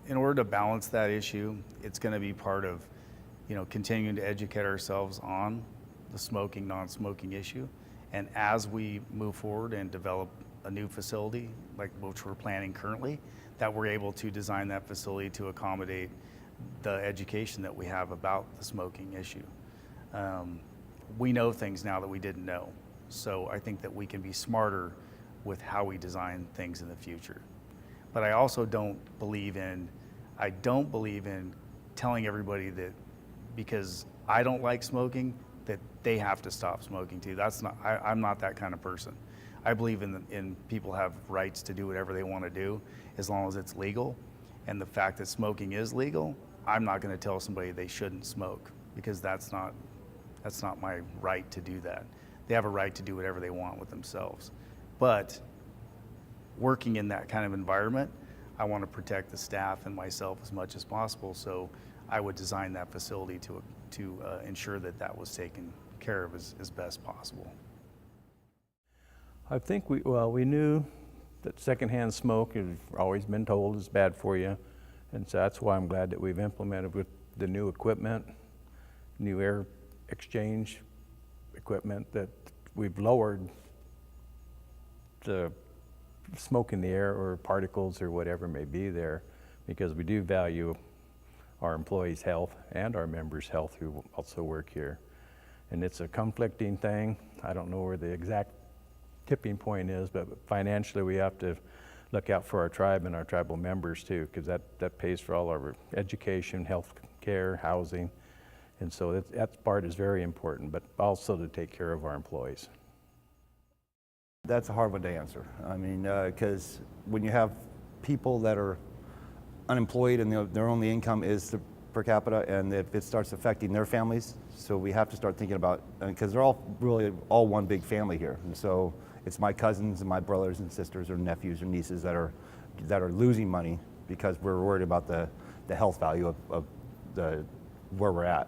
in order to balance that issue, it's going to be part of, continuing to educate ourselves on the smoking, non-smoking issue. And as we move forward and develop a new facility, like which we're planning currently, that we're able to design that facility to accommodate the education that we have about the smoking issue. We know things now that we didn't know. So I think that we can be smarter with how we design things in the future. But I also don't believe in telling everybody that because I don't like smoking, that they have to stop smoking too. I'm not that kind of person. I believe in people have rights to do whatever they want to do as long as it's legal. And the fact that smoking is legal, I'm not going to tell somebody they shouldn't smoke because that's not my right to do that. They have a right to do whatever they want with themselves. But working in that kind of environment, I want to protect the staff and myself as much as possible. So I would design that facility to ensure that that was taken care of as best possible. I think we knew that secondhand smoke has always been told is bad for you. And so that's why I'm glad that we've implemented with the new equipment, new air exchange equipment, that we've lowered the smoke in the air or particles or whatever may be there, because we do value our employees' health and our members' health who also work here. And it's a conflicting thing. I don't know where the exact tipping point is, but financially we have to look out for our tribe and our tribal members too, because that pays for all our education, health care, housing. And so that part is very important, but also to take care of our employees. That's a hard one to answer. I mean, because when you have people that are unemployed and their only income is the per capita, and if it starts affecting their families, so we have to start thinking about, because they're all really all one big family here. And so it's my cousins and my brothers and sisters or nephews or nieces that are losing money because we're worried about the health value of where we're at.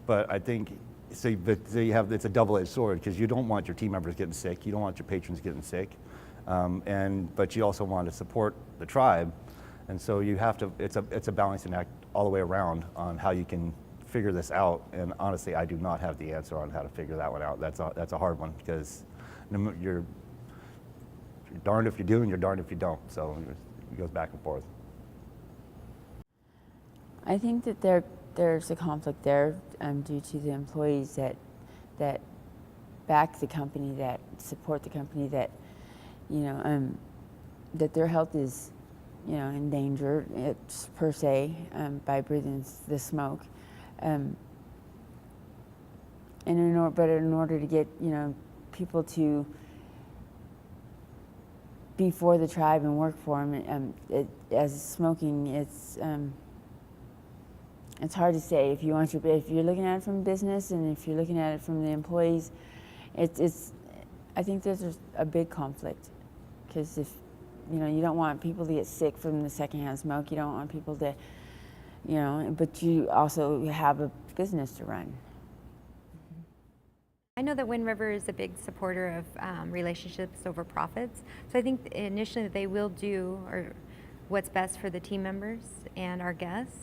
But I think, so you have, it's a double-edged sword, because you don't want your team members getting sick, you don't want your patrons getting sick, but you also want to support the tribe, and so you have to, it's a balancing act all the way around on how you can figure this out. And honestly, I do not have the answer on how to figure that one out. That's a hard one, because you're darned if you do and you're darned if you don't, so it goes back and forth. I think that there's a conflict there due to the employees that back the company, that support the company, that that their health is in danger, it's per se, by breathing the smoke. But in order to get people to be for the tribe and work for them, as smoking, it's hard to say. If you're looking at it from business, and if you're looking at it from the employees, I think there's a big conflict, because if you don't want people to get sick from the secondhand smoke, you don't want people to, but you also have a business to run. I know that Wind River is a big supporter of relationships over profits, so I think initially they will do what's best for the team members and our guests.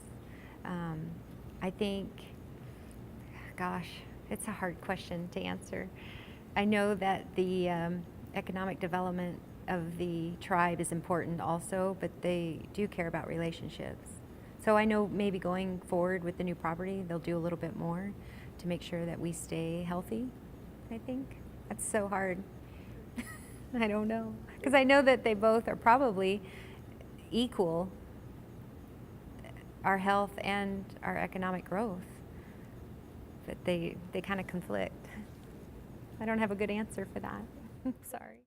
I think, gosh, it's a hard question to answer. I know that the economic development of the tribe is important also, but they do care about relationships. So I know maybe going forward with the new property, they'll do a little bit more to make sure that we stay healthy, I think. That's so hard. I don't know. Because I know that they both are probably equal, our health and our economic growth, but they kind of conflict. I don't have a good answer for that. Sorry.